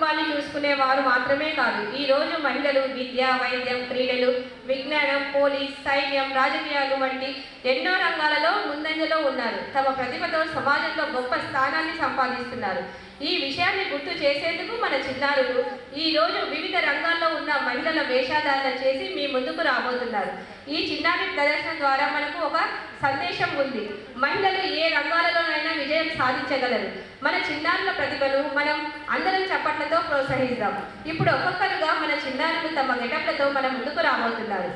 కుటుంబాన్ని చూసుకునే వారు మాత్రమే కాదు, ఈరోజు మహిళలు విద్య, వైద్యం, క్రీడలు, విజ్ఞానం, పోలీస్, సైన్యం, రాజకీయాలు వంటి ఎన్నో రంగాలలో ముందంజలో ఉన్నారు. తమ ప్రతిభతో సమాజంలో గొప్ప స్థానాన్ని సంపాదిస్తున్నారు. ఈ విషయాన్ని గుర్తు చేసేందుకు మన చిన్నారులు ఈరోజు వివిధ రంగాల్లో ఉన్న మహిళల వేషధారణ చేసి మీ ముందుకు రాబోతున్నారు. ఈ చిన్నారి ప్రదర్శన ద్వారా మనకు ఒక సందేశం ఉంది. మహిళలు ఏ రంగాలలోనైనా విజయం సాధించగలరు. మన చిన్నారుల ప్రతిభను మనం అందరం చప్పట్లతో ప్రోత్సహిద్దాం. ఇప్పుడు ఒక్కొక్కరుగా మన చిన్నారులు తమ గెటప్లతో మన ముందుకు రాబోతున్నారు.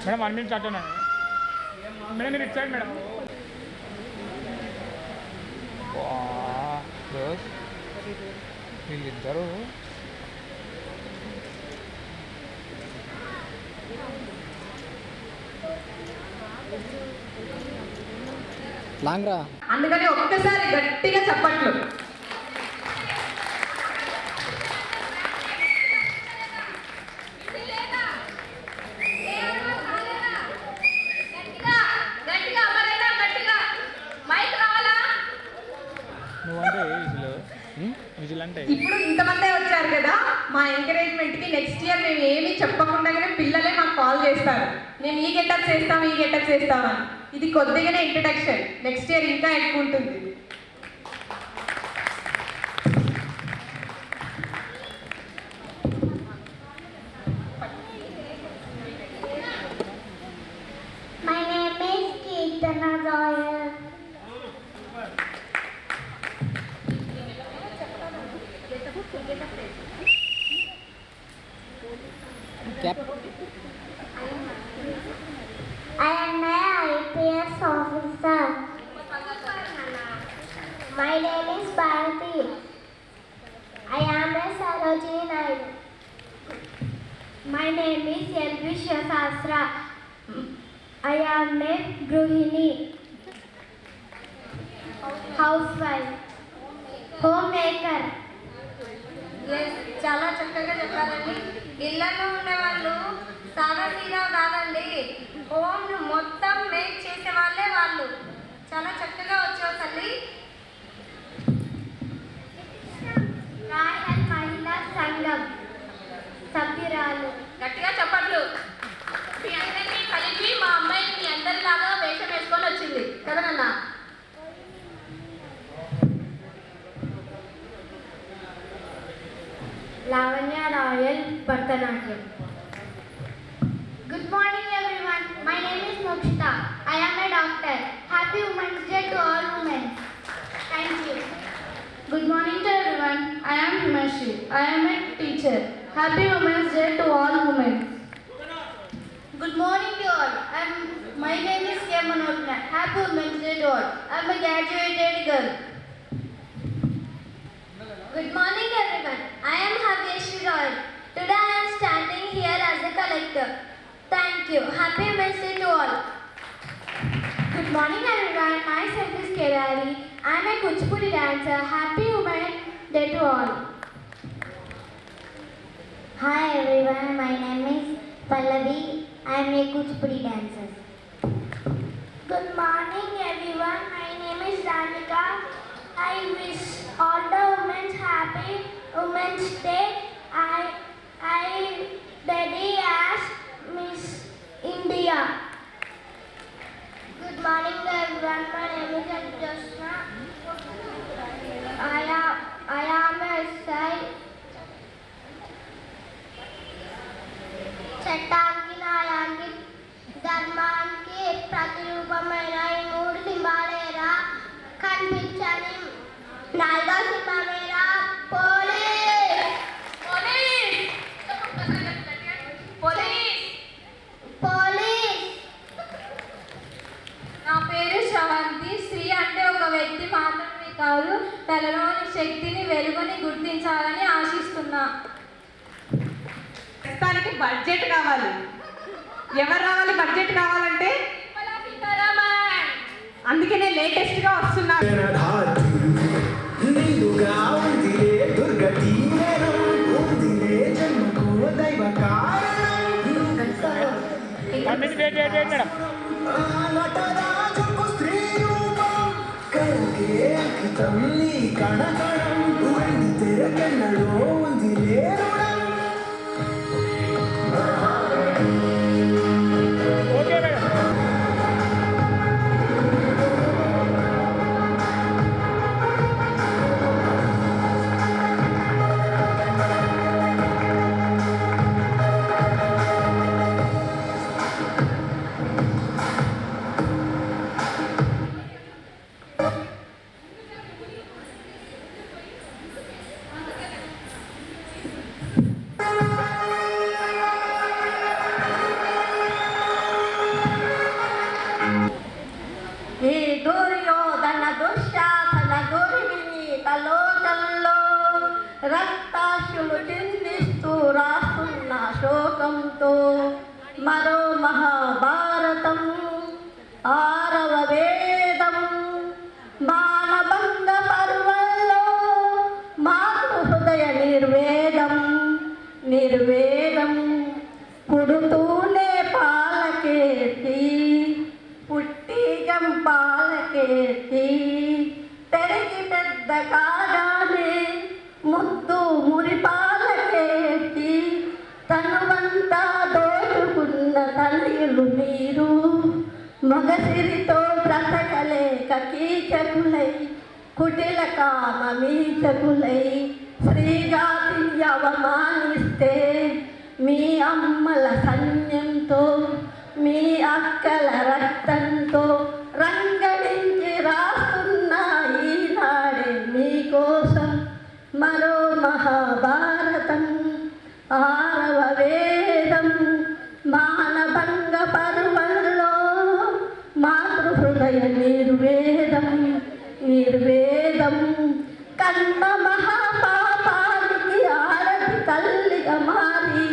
మేడం 1 minute అట్టనా మేడం మీరు ఇచ్చారు మేడం వీళ్ళిద్దరు లాంగ్రా అందుకని ఒక్కసారి గట్టిగా చప్పట్లు. ఇప్పుడు ఇంతమందే వచ్చారు కదా, మా ఎంకరేజ్మెంట్కి నెక్స్ట్ ఇయర్ మేము ఏమీ చెప్పకుండానే పిల్లలే మాకు కాల్ చేస్తారు, మేము ఈ గెటప్ చేస్తాం ఈ గెటప్ చేస్తామని. ఇది కొద్దిగానే ఇంట్రడక్షన్, నెక్స్ట్ ఇయర్ ఇంకా ఎక్కువ ఉంటుంది. My name is Keertana Royal. Cap. I am an IPS officer. My name is Bharati. I am a Sarojini Naidu. My name is L. Vishwasastra. I am a Gruhini. Housewife. Homemaker. చాలా చక్కగా చెప్పారండి. ఇళ్లలో ఉండేవాళ్ళు సాదాసీదా కాదండి, home మొత్తం make చేసే వాళ్ళే వాళ్ళు. చాలా చక్కగా వచ్చావు తల్లి. రాయల్ మహిళా సంఘం సభ్యురాలు. గట్టిగా చెప్పట్లు. మీ అందరినీ కలిపి మా అమ్మాయి మీ అందరిలాగా వేషం వేసుకొని వచ్చింది కదా నాన్న. Lavanya Royal Bharatanatyam. Good morning everyone. My name is Mokshita. I am a doctor. Happy Women's Day to all women. Thank you. Good morning to everyone. I am Himashi. I am a teacher. Happy Women's Day to all women. Good morning to all. My name is K. Manojna. Happy Women's Day to all. I am a graduated girl. Good morning everyone. I am Havyeshri Roy. Today I am standing here as a collector. Thank you. Happy Women's Day to all. Good morning everyone. Myself is Kerari. I am a Kuchipudi dancer. Happy Women's Day to all. Hi everyone. My name is Pallavi. I am a Kuchipudi dancer. Good morning everyone. My name is Ranika. I wish all the women happy Women's Day. I study as Miss India. Good morning everyone. My name is Anjosna. I am a SI. చట్టానికి న్యాయానికి ధర్మానికి ప్రతిరూపమైన ఈ మూడు సింహాలేరా కనిపించని నాలుగో సింహమేరా police. Police. నా పేరు శ్రవంతి. స్త్రీ అంటే ఒక వ్యక్తి మాత్రమే కాదు, తనలోని శక్తిని వెలుగుని గుర్తించాలని ఆశిస్తున్నా. ప్రస్తుతానికి బడ్జెట్ కావాలి. ఎవరు రావాలి బడ్జెట్ కావాలంటే? అందుకనే లేటెస్ట్ గా వస్తున్నారు. మేడం. Okay madam. ఈ దుర్యోధన దుశ్శాసన దుర్విని తలోచనలో రక్తాశులు చిందిస్తూ రాస్తున్న శోకంతో మరో మహాభారతం 6వ వేదం మానబంధ పర్వంలో మాతృహృదయ నిర్వేదం పుడుతూనే పాలకేసి పుట్టి పాలకేసి పెరిగి పెద్ద కాగానే ముద్దు మురిపాలకేసి తనువంతా దోచుకున్న తనయులు మీరు మగసిరితో బ్రతకలేక కీచకులై కుటిల కామీచకులై శ్రీజాతి అవమానిస్తే మీ అమ్మల సైన్యంతో మీ అక్కల రక్తంతో రంగడించి రాస్తున్న ఈనాడే మీకోసం మరో మహాభారతం 6వ వేదం మానభంగ పర్వంలో మాతృహృదయ నిర్వేదం కన్న మహాపాపానికి ఆరతి తల్లిగా మారి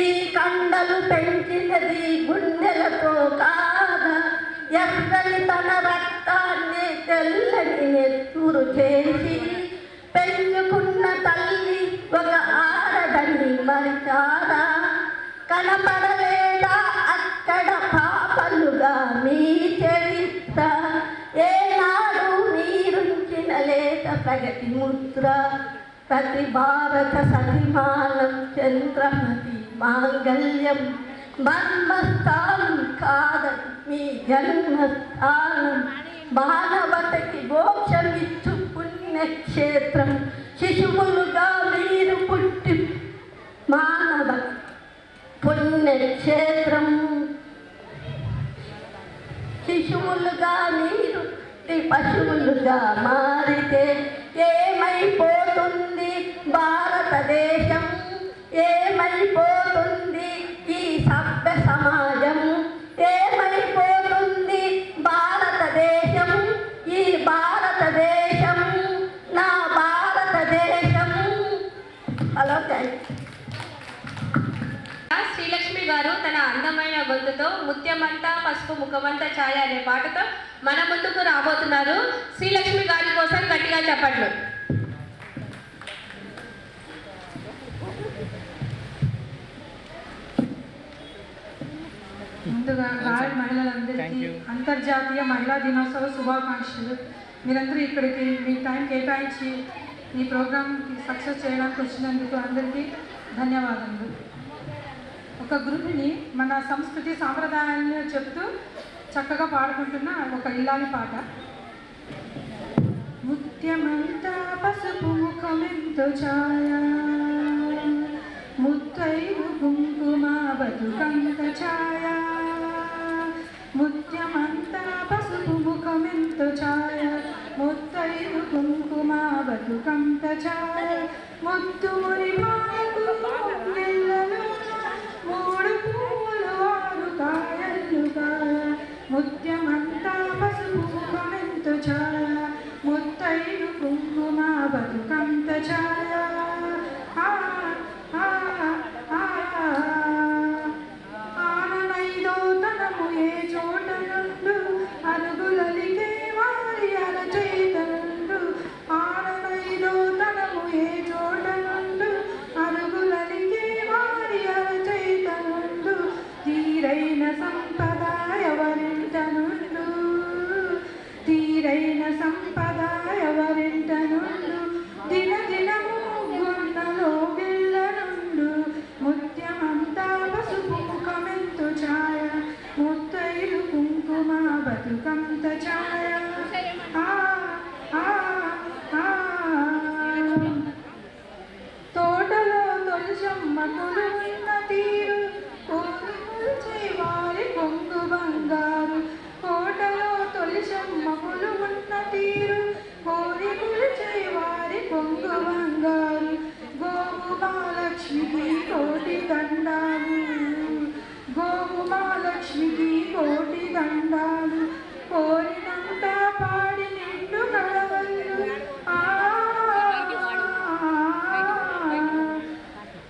ఈ కండలు పెంచినది గుండెలతో కాదా, ఎర్రని తన రక్తాన్ని తెల్లని నెత్తురు చేసి పెంచుకున్న తల్లి ఒక ఆడదని మరిచారా? కనపడలేదా అక్కడ పాపలుగా మీ చరిత్ర? ఏనాడు మీరుంచిన లేత ప్రగతి ముద్ర, ప్రతి భారత సతిమానం చంద్రమతి మాంగళ్యం మన్మస్థానం కాదని మీ జన్మస్థానం. మానవతకి మోక్షమిచ్చు పుణ్యక్షేత్రం, శిశువులుగా మీరు పుట్టి మానవ పుణ్యక్షేత్రం. శిశువులుగా మీరు పశువులుగా మారితే ఏమైపోతుంది భారతదేశం? ఏమైపోతుంది ఈ సభ్య సమాజం? ఏమైపోతుంది భారతదేశం? ఈ భారతదేశం నా భారతదేశం. Hello thank you. శ్రీలక్ష్మి గారు తన అందమైన గొంతుతో ముత్యమంతా పసుపు ముఖమంతా ఛాయ అనే పాటతో మన ముందుకు రాబోతున్నారు. శ్రీలక్ష్మి గారి కోసం గట్టిగా చెప్పండి. ముందుగా రాయల్ మహిళలందరికీ అంతర్జాతీయ మహిళా దినోత్సవ శుభాకాంక్షలు. మీరందరూ ఇక్కడికి మీ టైం కేటాయించి ఈ ప్రోగ్రామ్కి సక్సెస్ చేయడానికి వచ్చినందుకు అందరికీ ధన్యవాదములు. ఒక గృహిణి మన సంస్కృతి సాంప్రదాయాన్ని చెప్తూ చక్కగా పాడుకుంటున్న ఒక ఇల్లాలి పాట. ముత్యమంతా పసుపు ముఖమెంతో ఛాయ, ముత్తైదు కుంకుమ బతుకంత ఛాయ. ముత్యమంతా పసుపు ముఖమెంతో ఛాయ, ముత్తైదు కుంకుమ బతుకంత ఛాయ. ముత్తు మురిపాలకు మూడు పూలు ఆరు కాయలు కాయ. ముత్యమంతా పసుపు ముఖమెంతో ఛాయ, ముత్తైదు కుంకుమ బతుకంత ఛాయ. ఆననైదో తనము ఏ చోట నుండు, అరుగులలికే వారి అరచేత నుండు. ఆననైదో తనము ఏ చోట నుండు, అరుగులలికే వారి అరచేత నుండు. తీరైన సంపద ఎవరింట నుండు, తీరైన సంపద ఎవరింట నుండు. దిన దినము గుండలో బిళ్ళ నుండు. ముత్యమంతా పసుపు ముఖమెంతో ఛాయ, ముత్తైదు కుంకుమ బతుకంత ఛాయ. తోటలో తొలిచమ్మ కొలువున్న తీరు, కోరుకొల్చే వారి కొంగు బంగారు. కోటలో తొలిచమ్మ కొలువున్న తీరు, కోరి కొలిచే వారి కొంగు బంగారు. గోవు మహాలక్ష్మికి కోటి దండాలు, గోవు మహాలక్ష్మికి కోటి దండాలు. కోరినంత పాడి నిండు గడవల్లు.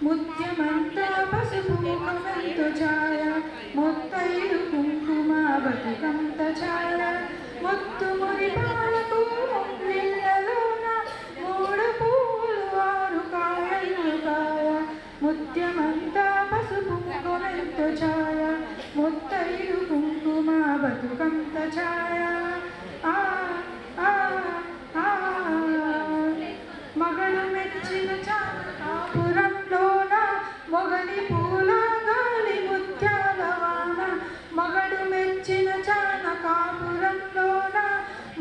ముత్యమంతా పసుపు ముఖమెంతో ఛాయ, ముత్తైదు కుంకుమ బతుకంత ఛాయ. ముత్తు మురిపాలకు నీళ్ళలోన మూడు పూలు ఆరు కాయలు కాయ. ముత్యమంతా పసుపు ముఖమెంతో ఛాయ, ముత్తైదు కుంకుమ బతుకంత ఛాయ. మగడు మెచ్చిన చాపురంలోన మొగలి పూల గాలి ముత్యాల వాన. మగడు మెచ్చిన చాన కాపురంలోన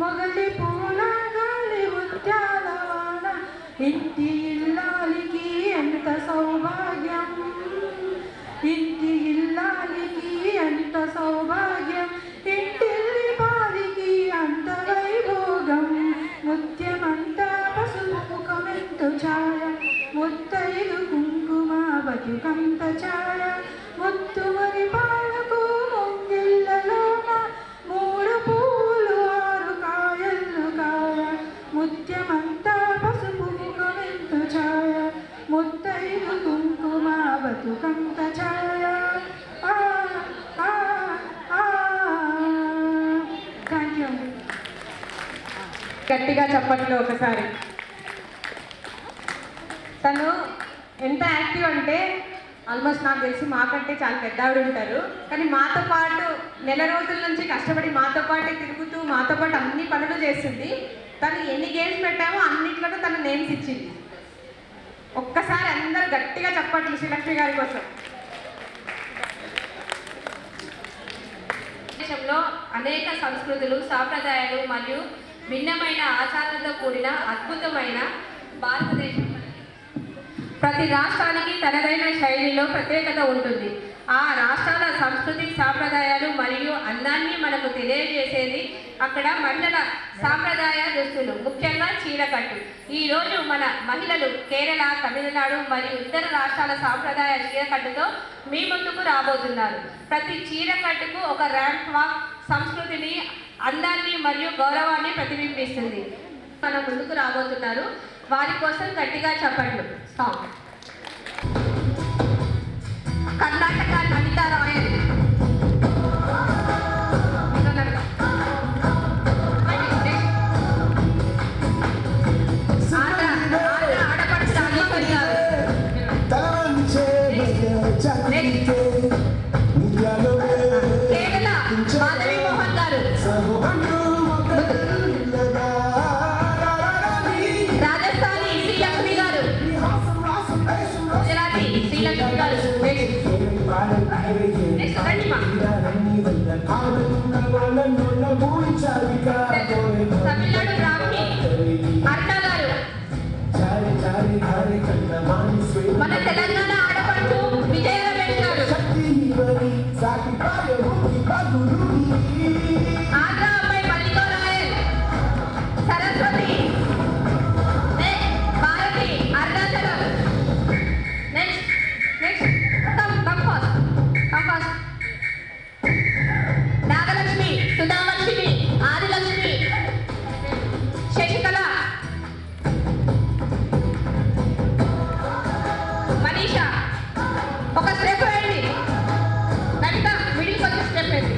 మొగలి పూల గాలి ముత్యాల వాన. ఇంటి ఇల్లాలికి ఎంత సౌభాగ్యం, ఇంటి ఇల్లాలికి ఎంత సౌభాగ్యం. ఇంటిల్లి పాలికి అంత వైభోగం. ముత్యమంతా పసుపు ముఖమెంతో ఛాయ, ముత్తైదు కుంకుమ బతుకంత ఛాయ. ముత్తు మురిపాలకు ముంగిళ్ళలోన మూడు పూలు ఆరు కాయలు కాయ. ముత్యమంతా పసుపు గట్టిగా చప్పట్లు ఒకసారి. తను ఎంత యాక్టివ్ అంటే ఆల్మోస్ట్ నాకు తెలిసి మాకంటే చాలా పెద్ద ఆవిడ ఉంటారు, కానీ మాతో పాటు నెల రోజుల నుంచి కష్టపడి మాతో పాటే తిరుగుతూ మాతో పాటు అన్ని పనులు చేస్తుంది. తను ఎన్ని గేమ్స్ పెట్టామో అన్నిట్లోనూ తను నేమ్స్ ఇచ్చింది. ఒక్కసారి అందరూ గట్టిగా చప్పట్లు శ్రీలక్ష్మి గారి కోసం. దేశంలో అనేక సంస్కృతులు, సాంప్రదాయాలు మరియు భిన్నమైన ఆచారాలతో కూడిన అద్భుతమైన భారతదేశం. ప్రతి రాష్ట్రానికి తనదైన శైలిలో ప్రత్యేకత ఉంటుంది. ఆ రాష్ట్రాల సంస్కృతి, సాంప్రదాయాలు మరియు అందాన్ని మనకు తెలియజేసేది అక్కడ మహిళల సాంప్రదాయ దుస్తులు, ముఖ్యంగా చీరకట్టు. ఈరోజు మన మహిళలు కేరళ, తమిళనాడు మరియు ఇతర రాష్ట్రాల సాంప్రదాయ చీరకట్టుతో మీ ముందుకు రాబోతున్నారు. ప్రతి చీరకట్టుకు ఒక ర్యాంప్ వాక్ సంస్కృతిని, అందాన్ని మరియు గౌరవాన్ని ప్రతిబింబిస్తుంది. మన ముందుకు రాబోతున్నారు, వారి కోసం గట్టిగా చెప్పండి. సాంగ్ కర్ణాటక అనితా రాయల్. ఆడపడుచు రాజేశ్వరి గారు. కేరళ మాధవి మోహన్ గారు. రాజస్థానీ శ్రీలక్ష్మి గారు. గుజరాతీ శ్రీలక్ష్మి గారు. నెక్స్ట్ రండిమా. తమిళనాడు బ్రాహ్మి అర్ణ గారు. మన తెలంగాణ ఆడపడుచు విజయ రమేష్ గారు. ఆంధ్ర అమ్మాయి Mallika Rayal. Saraswati, Bharati, Arunachalam. Next come fast. Nagalakshmi, Sudhalakshmi, Adilakshmi, Sasikala, Manisha. ఒక స్టెప్ వేయండి. నమిత మిడిల్ కొంచెం స్టెప్ వేయండి.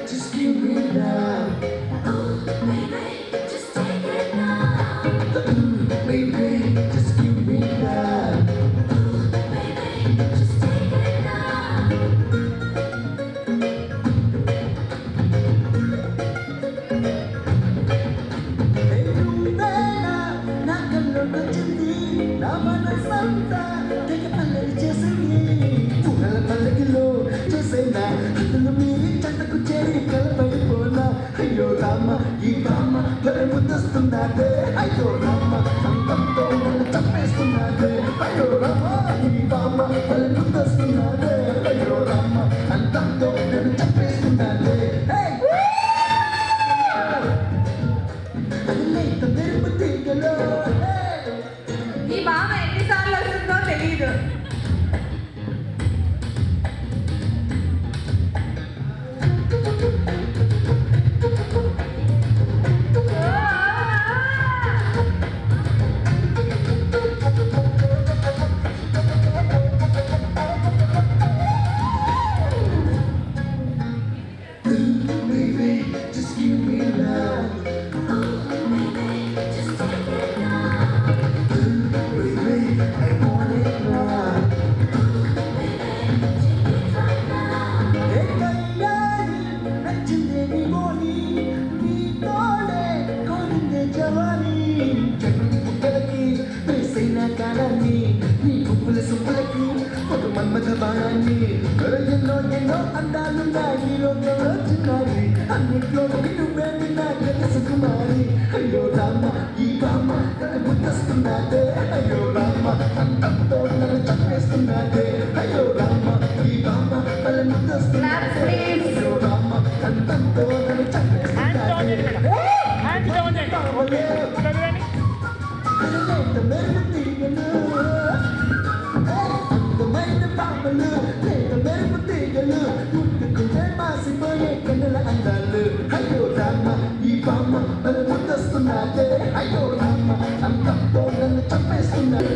Just give me love. Oh, baby, just take it now. Baby, just give me love. Oh, baby, just take it now. Hey, నువ్వేనా నా కళ్ళలో చింది, నా మనసంతా తెగ అల్లరి చేసింది. పూల పల్లకిలో చేసేనా అందులో మీ చెంతకు చేరి కలపడిపోనా. అయ్యో రామ ఈ రామ భలే ముద్దొస్తున్నాదే. అయ్యో రామ అంతంతో నన్ను చంపేస్తున్నాదే. అయ్యో రామ ఈ రామ భలే ముద్దొస్తున్నాదే. అయ్యో రామ అంతంతో నన్ను చంపేస్తున్నాదే. లేత మెరుపు తీగలో ఈ బామ ఎన్నిసార్లు వస్తుందో తెలియదు. baby, just give me love. Oh, baby, just take it now. Baby, I want it now. నచ్చిందేమి గోని నీ తోడే కోరిందే జవాని. జగన్ పుట్టలకి ప్రేసైన కాలాన్ని, నీ గుప్పుల సుప్పులకి ఒక మన్మథ బాణాన్ని. ఎన్నో ఎన్నో అందాలున్నాయి లోకంలో చిన్నారి, అన్నిట్లో నువ్వే నా తెలుసుకున్నారి. అయ్యో రామ ఈ రామ నన్ను గుర్తొస్తున్నాదే. అయ్యో రామ అంతంతో నన్ను చంపేస్తున్నాదే. అయ్యో రామ అందాలు అయ్యో రామ ఈ బామ్మ నన్ను ముద్దస్తున్నాడే అయ్యో రామ అంతంతో నన్ను చంపేస్తున్నాడు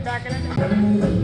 బ్యాక్ వెళ్ళండి